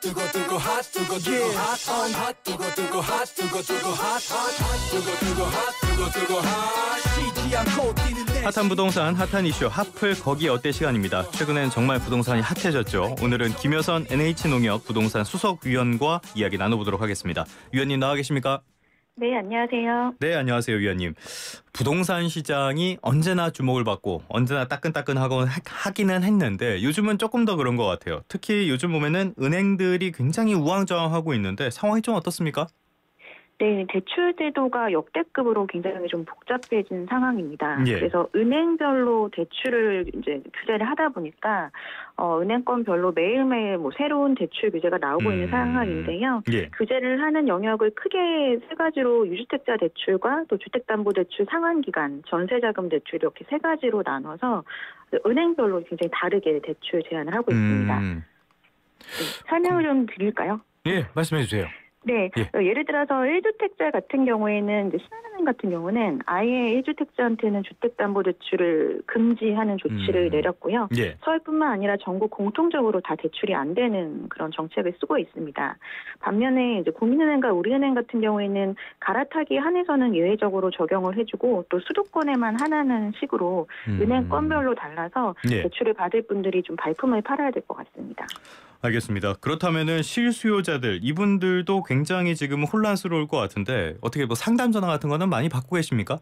두고 핫 두고 핫 두고 쉬지 않고 뛰는 내 핫한 부동산, 핫한 이슈, 핫플 거기 어때 시간입니다. 최근엔 정말 부동산이 핫해졌죠. 오늘은 김여선 NH농협 부동산 수석위원과 이야기 나눠보도록 하겠습니다. 위원님 나와 계십니까? 네, 안녕하세요. 네, 안녕하세요, 위원님. 부동산 시장이 언제나 주목을 받고 언제나 하기는 했는데 요즘은 조금 더 그런 것 같아요. 특히 요즘 보면은 은행들이 굉장히 우왕좌왕하고 있는데 상황이 좀 어떻습니까? 네, 대출 제도가 역대급으로 굉장히 좀 복잡해진 상황입니다. 예. 그래서 은행별로 대출을 이제 규제를 하다 보니까 은행권별로 매일매일 새로운 대출 규제가 나오고 있는 상황인데요. 예. 규제를 하는 영역을 크게 세 가지로 유주택자 대출과 또 주택담보대출 상환기간, 전세자금 대출 이렇게 세 가지로 나눠서 은행별로 굉장히 다르게 대출 제한을 하고 있습니다. 네, 설명을 좀 드릴까요? 예, 말씀해 주세요. 네, 예를 들어서 1주택자 같은 경우에는 이제 신한은행 같은 경우는 아예 1주택자한테는 주택담보대출을 금지하는 조치를 내렸고요. 예. 서울뿐만 아니라 전국 공통적으로 다 대출이 안 되는 그런 정책을 쓰고 있습니다. 반면에 이제 국민은행과 우리은행 같은 경우에는 갈아타기 한해서는 예외적으로 적용을 해주고 또 수도권에만 하나는 식으로 은행 건별로 달라서 예. 대출을 받을 분들이 좀 발품을 팔아야 될 것 같습니다. 알겠습니다. 그렇다면은 실수요자들 이분들도 굉장히 지금 혼란스러울 것 같은데 어떻게 상담 전화 같은 거는 많이 받고 계십니까?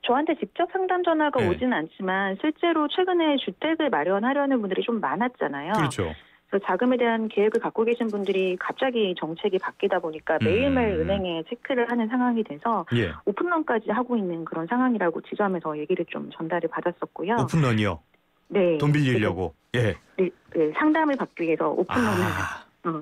저한테 직접 상담 전화가 네. 오지는 않지만 실제로 최근에 주택을 마련하려는 분들이 좀 많았잖아요. 그렇죠. 그래서 자금에 대한 계획을 갖고 계신 분들이 갑자기 정책이 바뀌다 보니까 매일매일 은행에 체크를 하는 상황이 돼서 예. 오픈런까지 하고 있는 그런 상황이라고 지점에서 얘기를 좀 전달을 받았었고요. 오픈런이요? 네. 돈 빌리려고? 예. 네, 상담을 받기 위해서 오픈런을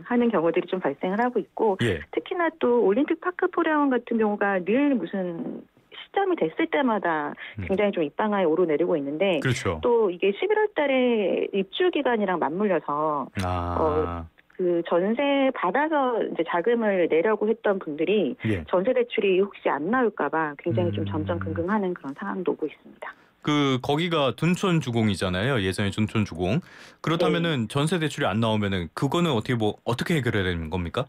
하는 경우들이 좀 발생을 하고 있고 예. 특히나 또 올림픽 파크 포레원 같은 경우가 늘 무슨 시점이 됐을 때마다 굉장히 좀 입방아에 오르내리고 있는데 그렇죠. 또 이게 11월 달에 입주 기간이랑 맞물려서 그 전세 받아서 이제 자금을 내려고 했던 분들이 예. 전세 대출이 혹시 안 나올까봐 굉장히 좀 전전긍긍하는 그런 상황도 오고 있습니다. 거기가 둔촌주공이잖아요. 예전에 둔촌주공. 그렇다면은 전세 대출이 안 나오면은 그거는 어떻게 해결해야 되는 겁니까?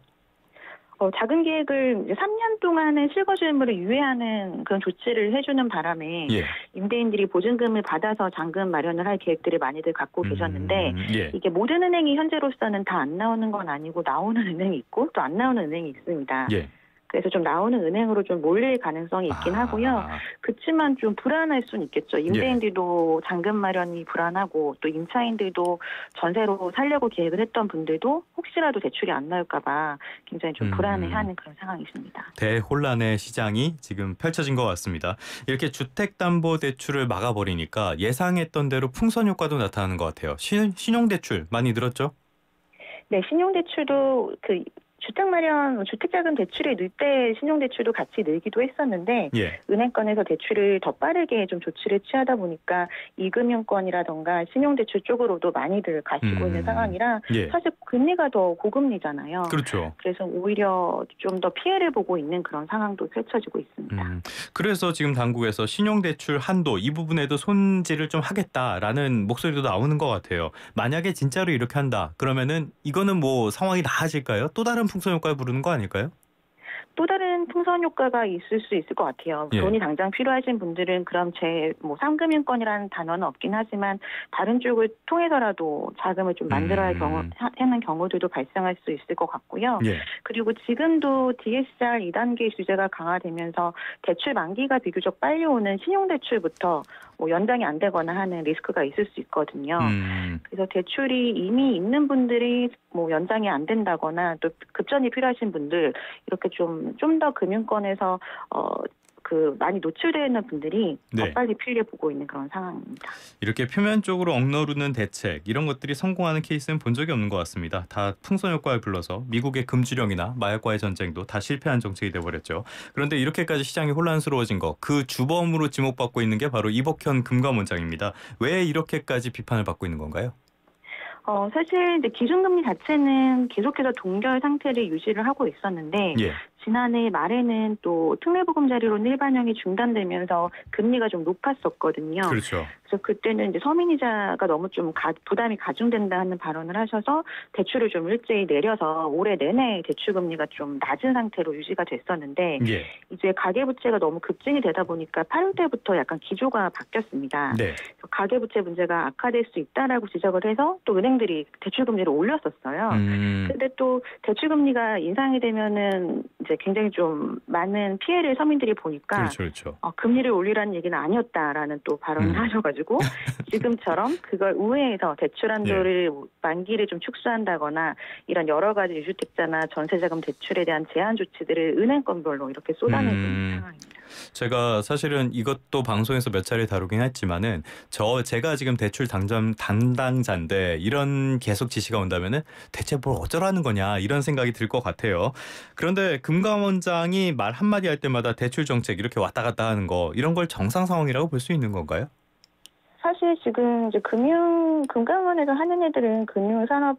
자금 계획을 이제 3년 동안은 실거주 의무를 유예하는 그런 조치를 해주는 바람에 예. 임대인들이 보증금을 받아서 잔금 마련을 할 계획들을 많이들 갖고 계셨는데 예. 이게 모든 은행이 현재로서는 다 안 나오는 건 아니고 나오는 은행이 있고 또 안 나오는 은행이 있습니다. 예. 그래서 좀 나오는 은행으로 좀 몰릴 가능성이 있긴 하고요. 그렇지만 좀 불안할 수는 있겠죠. 임대인들도 잔금 마련이 불안하고 또 임차인들도 전세로 살려고 계획을 했던 분들도 혹시라도 대출이 안 나올까 봐 굉장히 좀 불안해하는 그런 상황이 있습니다. 대혼란의 시장이 지금 펼쳐진 것 같습니다. 이렇게 주택담보대출을 막아버리니까 예상했던 대로 풍선 효과도 나타나는 것 같아요. 신용대출 많이 늘었죠? 네, 신용대출도 주택자금 대출이 늘 때 신용대출도 같이 늘기도 했었는데 예. 은행권에서 대출을 더 빠르게 좀 조치를 취하다 보니까 이금융권이라던가 신용대출 쪽으로도 많이들 가시고 있는 상황이라 예. 사실 금리가 더 고금리잖아요. 그렇죠. 그래서 오히려 좀 더 피해를 보고 있는 그런 상황도 펼쳐지고 있습니다. 그래서 지금 당국에서 신용대출 한도 이 부분에도 손질을 좀 하겠다라는 목소리도 나오는 것 같아요. 만약에 진짜로 이렇게 한다 그러면은 이거는 상황이 나아질까요? 또 다른 풍선 효과를 부르는 거 아닐까요? 또 다른 풍선 효과가 있을 수 있을 것 같아요. 예. 돈이 당장 필요하신 분들은 그럼 상금융권이라는 단어는 없긴 하지만 다른 쪽을 통해서라도 자금을 좀 만들어야 하는 경우들도 발생할 수 있을 것 같고요. 예. 그리고 지금도 DSR 2단계 규제가 강화되면서 대출 만기가 비교적 빨리 오는 신용대출부터 연장이 안 되거나 하는 리스크가 있을 수 있거든요. 그래서 대출이 이미 있는 분들이 연장이 안 된다거나 또 급전이 필요하신 분들 이렇게 좀 더 금융권에서 많이 노출되어 있는 분들이 더 빨리 피해 보고 있는 그런 상황입니다. 이렇게 표면적으로 억누르는 대책 이런 것들이 성공하는 케이스는 본 적이 없는 것 같습니다. 다 풍선 효과를 불러서 미국의 금주령이나 마약과의 전쟁도 다 실패한 정책이 돼버렸죠. 그런데 이렇게까지 시장이 혼란스러워진 그 주범으로 지목받고 있는 게 바로 이복현 금감원장입니다. 왜 이렇게까지 비판을 받고 있는 건가요? 사실 이제 기준금리 자체는 계속해서 동결 상태를 유지를 하고 있었는데 지난해 말에는 또 특례보금자리로는 일반형이 중단되면서 금리가 좀 높았었거든요. 그렇죠. 그래서 그때는 이제 서민이자가 너무 좀 부담이 가중된다 하는 발언을 하셔서 대출을 좀 일제히 내려서 올해 내내 대출금리가 좀 낮은 상태로 유지가 됐었는데 예. 이제 가계부채가 너무 급증이 되다 보니까 8월 때부터 약간 기조가 바뀌었습니다. 네. 가계부채 문제가 악화될 수 있다라고 지적을 해서 또 은행들이 대출금리를 올렸었어요. 근데 또 대출금리가 인상이 되면은 이제 굉장히 좀 많은 피해를 서민들이 보니까 그렇죠. 금리를 올리라는 얘기는 아니었다라는 또 발언을 하셔가지고 지금처럼 그걸 우회해서 대출 한도를 만기를 좀 축소한다거나 이런 여러 가지 유주택자나 전세자금 대출에 대한 제한 조치들을 은행권별로 이렇게 쏟아내고 있는 상황입니다. 제가 사실은 이것도 방송에서 몇 차례 다루긴 했지만은 제가 지금 대출 담당자인데 이런 계속 지시가 온다면은 대체 뭘 어쩌라는 거냐 이런 생각이 들 것 같아요. 그런데 금감원장이 말 한마디 할 때마다 대출 정책 이렇게 왔다 갔다 하는 거 이런 걸 정상 상황이라고 볼 수 있는 건가요? 사실 지금 이제 금감원에서 하는 애들은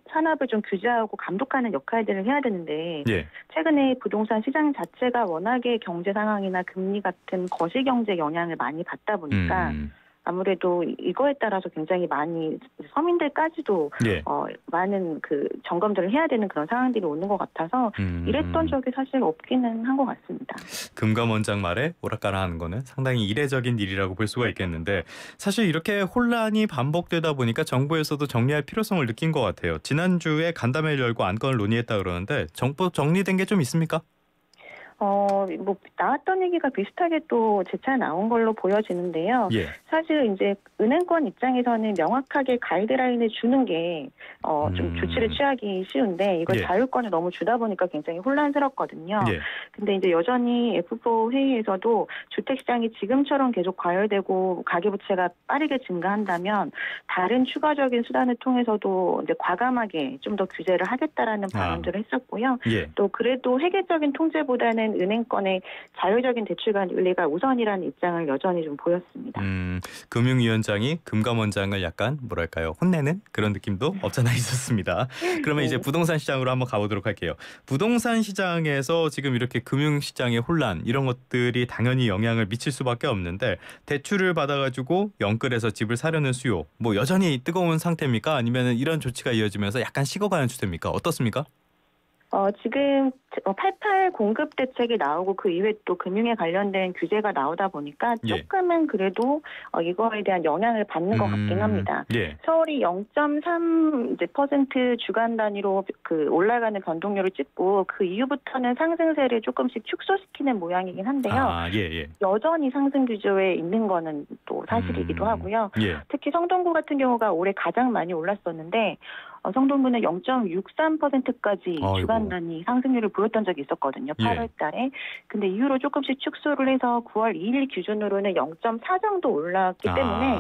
산업을 좀 규제하고 감독하는 역할들을 해야 되는데 예. 최근에 부동산 시장 자체가 워낙에 경제 상황이나 금리 같은 거시 경제 영향을 많이 받다 보니까 아무래도 이거에 따라서 굉장히 많이 서민들까지도 예. 많은 그 점검들을 해야 되는 그런 상황들이 오는 것 같아서 이랬던 적이 사실 없기는 한 것 같습니다. 금감원장 말에 오락가락하는 거는 상당히 이례적인 일이라고 볼 수가 있겠는데 사실 이렇게 혼란이 반복되다 보니까 정부에서도 정리할 필요성을 느낀 것 같아요. 지난주에 간담회를 열고 안건을 논의했다 그러는데 정리된 게 좀 있습니까? 뭐 나왔던 얘기가 비슷하게 또 재차 나온 걸로 보여지는데요. 예. 사실 이제 은행권 입장에서는 명확하게 가이드라인을 주는 게 좀 조치를 취하기 쉬운데 이걸 자율권을 너무 주다 보니까 굉장히 혼란스럽거든요. 근데 이제 여전히 F4 회의에서도 주택 시장이 지금처럼 계속 과열되고 가계부채가 빠르게 증가한다면 다른 추가적인 수단을 통해서도 이제 과감하게 좀 더 규제를 하겠다라는 발언들을 했었고요. 또 그래도 획일적인 통제보다는 은행권의 자율적인 대출 관리가 우선이라는 입장을 여전히 좀 보였습니다. 금융위원장이 금감원장을 약간 뭐랄까요 혼내는 그런 느낌도 없잖아 있었습니다. 그러면 이제 부동산 시장으로 한번 가보도록 할게요. 부동산 시장에서 지금 이렇게 금융시장의 혼란 이런 것들이 당연히 영향을 미칠 수밖에 없는데 대출을 받아가지고 영끌해서 집을 사려는 수요 뭐 여전히 뜨거운 상태입니까? 아니면 이런 조치가 이어지면서 약간 식어가는 추세입니까? 어떻습니까? 지금 88 공급 대책이 나오고 그 이후에 또 금융에 관련된 규제가 나오다 보니까 조금은 그래도 이거에 대한 영향을 받는 것 같긴 합니다. 서울이 0.3% 주간 단위로 그 올라가는 변동률을 찍고 그 이후부터는 상승세를 조금씩 축소시키는 모양이긴 한데요. 여전히 상승 규조에 있는 거는 또 사실이기도 하고요. 특히 성동구 같은 경우가 올해 가장 많이 올랐었는데 성동구는 0.63%까지 주간 단위 상승률을 보였던 적이 있었거든요. 8월 달에. 근데 이후로 조금씩 축소를 해서 9월 2일 기준으로는 0.4 정도 올랐기 때문에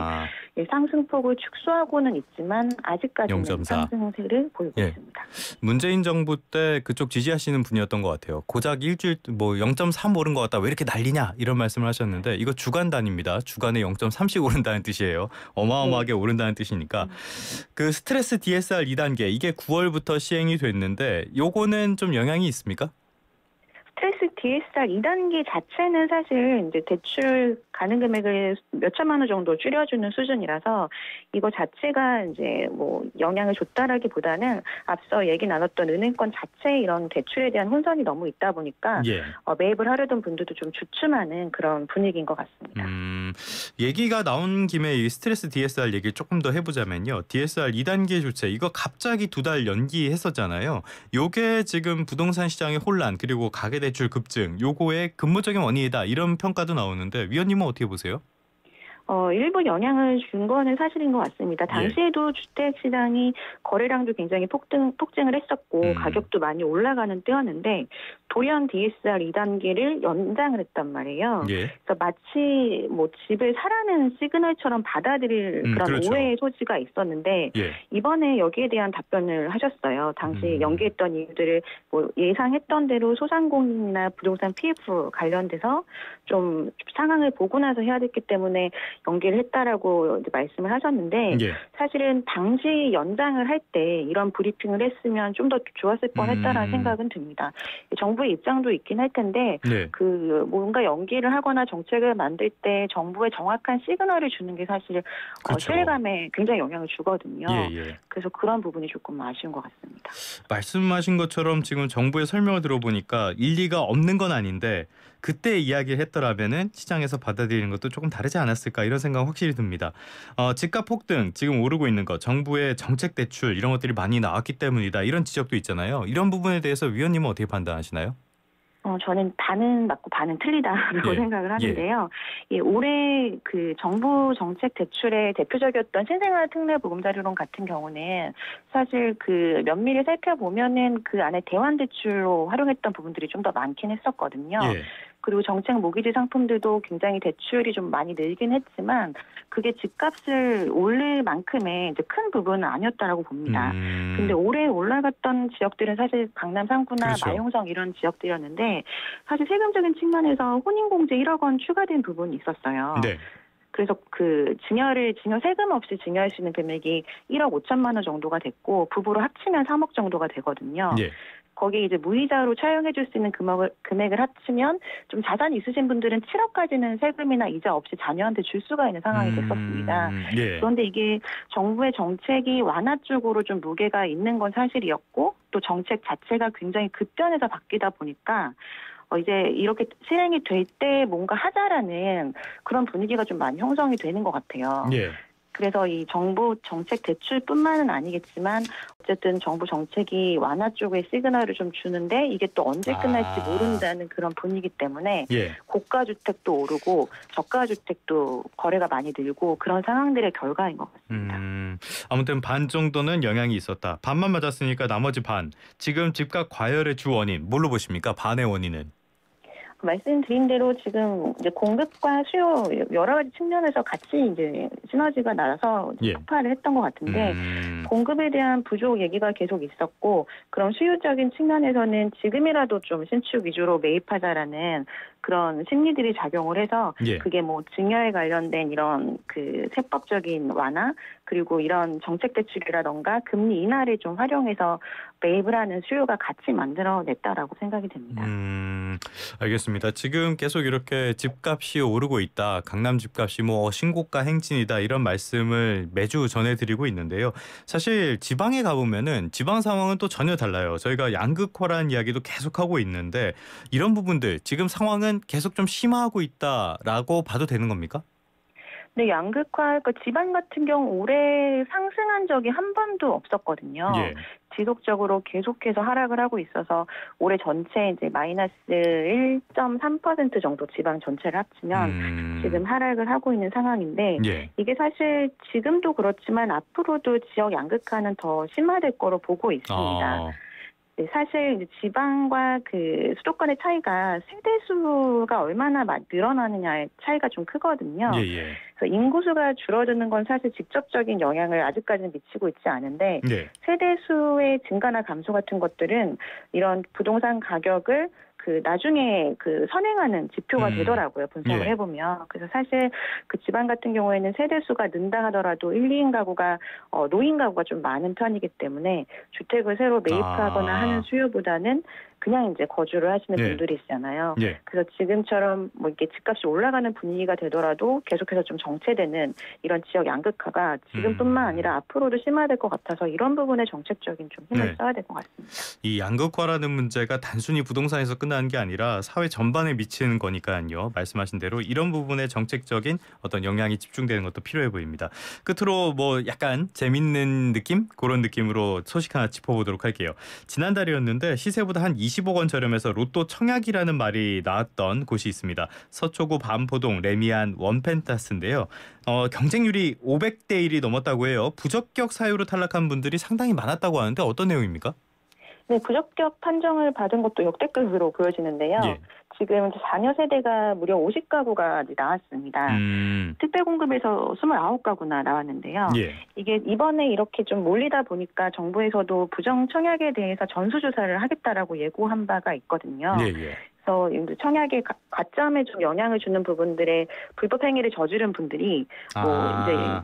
상승폭을 축소하고는 있지만 아직까지는 0.4. 상승세를 보이고 있습니다. 문재인 정부 때 그쪽 지지하시는 분이었던 것 같아요. 고작 일주일 뭐 0.3 오른 것 같다. 왜 이렇게 난리냐 이런 말씀을 하셨는데 이거 주간 단위입니다. 주간에 0.3씩 오른다는 뜻이에요. 어마어마하게 오른다는 뜻이니까 그 스트레스 DSR 2단계 이게 9월부터 시행이 됐는데 요거는 좀 영향이 있습니까? 스트레스 DSR 2단계 자체는 사실 이제 대출 가능 금액을 몇 천만 원 정도 줄여주는 수준이라서 이거 자체가 이제 뭐 영향을 줬다라기보다는 앞서 얘기 나눴던 은행권 자체에 이런 대출에 대한 혼선이 너무 있다 보니까 매입을 하려던 분들도 좀 주춤하는 그런 분위기인 것 같습니다. 얘기가 나온 김에 이 스트레스 DSR 얘기를 조금 더 해보자면요. DSR 2단계 조치 이거 갑자기 2달 연기했었잖아요. 요게 지금 부동산 시장의 혼란 그리고 가계대출 급증 요거의 근본적인 원인이다 이런 평가도 나오는데 위원님은 어떻게 보세요? 일부 영향을 준 거는 사실인 것 같습니다. 당시에도 주택 시장이 거래량도 굉장히 폭증을 했었고 가격도 많이 올라가는 때였는데 돌연 DSR 2단계를 연장을 했단 말이에요. 그래서 마치 뭐 집을 사라는 시그널처럼 받아들일 그런 오해의 소지가 있었는데 이번에 여기에 대한 답변을 하셨어요. 당시 연기했던 이유들을 뭐 예상했던 대로 소상공인이나 부동산 PF 관련돼서 좀 상황을 보고 나서 해야 됐기 때문에 연기를 했다라고 이제 말씀을 하셨는데 예. 사실은 당시 연장을 할 때 이런 브리핑을 했으면 좀 더 좋았을 뻔했다라는 생각은 듭니다. 정부의 입장도 있긴 할 텐데 네. 그 뭔가 연기를 하거나 정책을 만들 때 정부의 정확한 시그널을 주는 게 사실 그렇죠. 신뢰감에 굉장히 영향을 주거든요. 예. 그래서 그런 부분이 조금 아쉬운 것 같습니다. 말씀하신 것처럼 지금 정부의 설명을 들어보니까 일리가 없는 건 아닌데 그때 이야기를 했더라면은 시장에서 받아들이는 것도 조금 다르지 않았을까 이런 생각 확실히 듭니다. 집값 폭등 지금 오르고 있는 것 정부의 정책 대출 이런 것들이 많이 나왔기 때문이다 이런 지적도 있잖아요. 이런 부분에 대해서 위원님은 어떻게 판단하시나요? 저는 반은 맞고 반은 틀리다라고 생각을 하는데요. 올해 그 정부 정책 대출의 대표적이었던 신생아 특례 보금자리론 같은 경우는 사실 그 면밀히 살펴보면은 그 안에 대환 대출로 활용했던 부분들이 좀 더 많긴 했었거든요. 예. 그리고 정책 모기지 상품들도 굉장히 대출이 좀 많이 늘긴 했지만 그게 집값을 올릴 만큼의 이제 큰 부분은 아니었다라고 봅니다. 근데 올해 올라갔던 지역들은 사실 강남 3구나 그렇죠. 마용성 이런 지역들이었는데 사실 세금적인 측면에서 혼인공제 1억 원 추가된 부분이 있었어요. 네. 그래서 그 증여 세금 없이 증여할 수 있는 금액이 1억 5천만 원 정도가 됐고 부부로 합치면 3억 정도가 되거든요. 예. 거기에 이제 무이자로 차용해 줄 수 있는 금액을 합치면 좀 자산이 있으신 분들은 7억까지는 세금이나 이자 없이 자녀한테 줄 수가 있는 상황이 됐었습니다. 예. 그런데 이게 정부의 정책이 완화 쪽으로 좀 무게가 있는 건 사실이었고 또 정책 자체가 굉장히 급변해서 바뀌다 보니까 이제 이렇게 실행이 될 때 뭔가 하자라는 그런 분위기가 좀 많이 형성이 되는 것 같아요. 예. 그래서 이 정부 정책 대출뿐만은 아니겠지만 어쨌든 정부 정책이 완화 쪽에 시그널을 좀 주는데 이게 또 언제 끝날지 모른다는 그런 분위기 때문에 고가 주택도 오르고 저가 주택도 거래가 많이 늘고 그런 상황들의 결과인 것 같습니다. 아무튼 반 정도는 영향이 있었다. 반만 맞았으니까 나머지 반. 지금 집값 과열의 주 원인 뭘로 보십니까? 반의 원인은? 말씀드린 대로 지금 이제 공급과 수요 여러 가지 측면에서 같이 이제 시너지가 나서 폭발을 했던 것 같은데 공급에 대한 부족 얘기가 계속 있었고 그런 수요적인 측면에서는 지금이라도 좀 신축 위주로 매입하자라는 그런 심리들이 작용을 해서 그게 뭐 증여에 관련된 이런 그 세법적인 완화 그리고 이런 정책 대출이라던가 금리 인하를 좀 활용해서 매입을 하는 수요가 같이 만들어냈다라고 생각이 됩니다. 알겠습니다. 지금 계속 이렇게 집값이 오르고 있다. 강남 집값이 뭐 신고가 행진이다. 이런 말씀을 매주 전해드리고 있는데요. 사실 지방에 가보면은 지방 상황은 또 전혀 달라요. 저희가 양극화라는 이야기도 계속하고 있는데 이런 부분들 지금 상황은 계속 좀 심화하고 있다라고 봐도 되는 겁니까? 네, 양극화, 그 지방 같은 경우 올해 상승한 적이 한 번도 없었거든요. 지속적으로 계속해서 하락을 하고 있어서 올해 전체 이제 마이너스 1.3% 정도 지방 전체를 합치면 지금 하락을 하고 있는 상황인데 이게 사실 지금도 그렇지만 앞으로도 지역 양극화는 더 심화될 거로 보고 있습니다. 네, 사실 이제 지방과 그 수도권의 차이가 세대수가 얼마나 늘어나느냐의 차이가 좀 크거든요. 그래서 인구수가 줄어드는 건 사실 직접적인 영향을 아직까지는 미치고 있지 않은데 세대수의 증가나 감소 같은 것들은 이런 부동산 가격을 그 나중에 그 선행하는 지표가 되더라고요. 분석을 해보면. 그래서 사실 그 지방 같은 경우에는 세대수가 는다 하더라도 1, 2인 가구가 노인 가구가 좀 많은 편이기 때문에 주택을 새로 매입하거나 하는 수요보다는 그냥 이제 거주를 하시는 분들이 있잖아요. 그래서 지금처럼 뭐 이렇게 집값이 올라가는 분위기가 되더라도 계속해서 좀 정체되는 이런 지역 양극화가 지금뿐만 아니라 앞으로도 심화될 것 같아서 이런 부분에 정책적인 좀 힘을 써야 될 것 같습니다. 이 양극화라는 문제가 단순히 부동산에서 끝나는 게 아니라 사회 전반에 미치는 거니까요. 말씀하신 대로 이런 부분에 정책적인 어떤 영향이 집중되는 것도 필요해 보입니다. 끝으로 뭐 약간 재밌는 느낌? 그런 느낌으로 소식 하나 짚어보도록 할게요. 지난달이었는데 시세보다 한 20억 원 저렴해서 로또 청약이라는 말이 나왔던 곳이 있습니다. 서초구 반포동 레미안 원펜타스인데요. 경쟁률이 500대 1이 넘었다고 해요. 부적격 사유로 탈락한 분들이 상당히 많았다고 하는데 어떤 내용입니까? 네, 부적격 판정을 받은 것도 역대급으로 보여지는데요. 지금 자녀 세대가 무려 50가구가 나왔습니다. 특별 공급에서 29가구나 나왔는데요. 이게 이번에 이렇게 좀 몰리다 보니까 정부에서도 부정 청약에 대해서 전수조사를 하겠다라고 예고한 바가 있거든요. 그래서 청약의 가점에 좀 영향을 주는 부분들에 불법 행위를 저지른 분들이 이제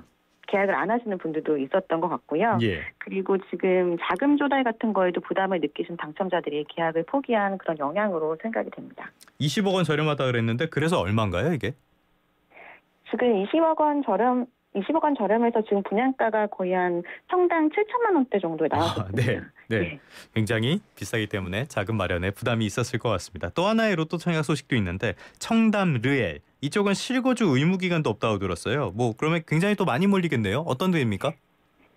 계약을 안 하시는 분들도 있었던 것 같고요. 예. 그리고 지금 자금 조달 같은 거에도 부담을 느끼신 당첨자들이 계약을 포기한 그런 영향으로 생각이 됩니다. 20억 원 저렴하다 그랬는데 그래서 얼마인가요, 이게? 지금 20억 원 저렴해서 지금 분양가가 거의 한 평당 7천만 원대 정도에 나왔습니다. 네. 굉장히 비싸기 때문에 자금 마련에 부담이 있었을 것 같습니다. 또 하나의 로또 청약 소식도 있는데 청담 르엘 이쪽은 실거주 의무 기간도 없다고 들었어요. 그러면 굉장히 또 많이 몰리겠네요. 어떤 데입니까?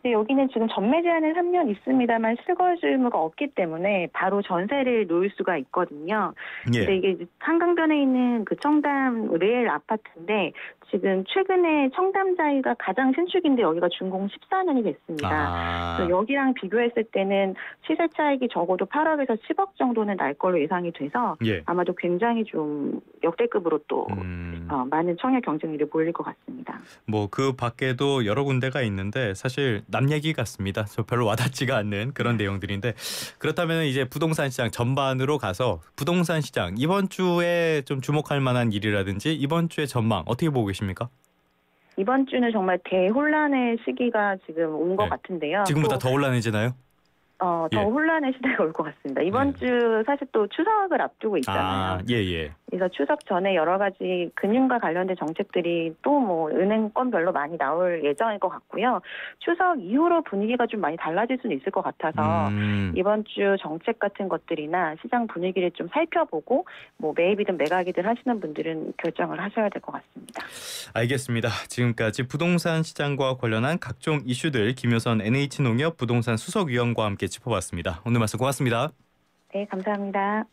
네, 여기는 지금 전매 제한은 3년 있습니다만 실거주 의무가 없기 때문에 바로 전세를 놓을 수가 있거든요. 예. 근데 이게 한강변에 있는 그 청담 르엘 아파트인데 지금 최근에 청담자이가 가장 신축인데 여기가 준공 14년이 됐습니다. 그래서 여기랑 비교했을 때는 시세 차익이 적어도 8억에서 10억 정도는 날 걸로 예상이 돼서 아마도 굉장히 좀 역대급으로 또 많은 청약 경쟁률이 몰릴 것 같습니다. 그 밖에도 여러 군데가 있는데 사실 남 얘기 같습니다. 저 별로 와닿지가 않는 그런 내용들인데 그렇다면 이제 부동산 시장 전반으로 가서 부동산 시장 이번 주에 좀 주목할 만한 일이라든지 이번 주의 전망 어떻게 보고 계십니까? 이번 주는 정말 대혼란의 시기가 지금 온 것 같은데요. 지금보다 더 혼란해지나요? 더 혼란의 시대가 올 것 같습니다. 이번 주 사실 또 추석을 앞두고 있잖아요. 그래서 추석 전에 여러 가지 금융과 관련된 정책들이 또 은행권별로 많이 나올 예정일 것 같고요. 추석 이후로 분위기가 좀 많이 달라질 수는 있을 것 같아서 이번 주 정책 같은 것들이나 시장 분위기를 좀 살펴보고 매입이든 매각이든 하시는 분들은 결정을 하셔야 될 것 같습니다. 알겠습니다. 지금까지 부동산 시장과 관련한 각종 이슈들 김효선 NH농협 부동산 수석위원과 함께 짚어봤습니다. 오늘 말씀 고맙습니다. 네, 감사합니다.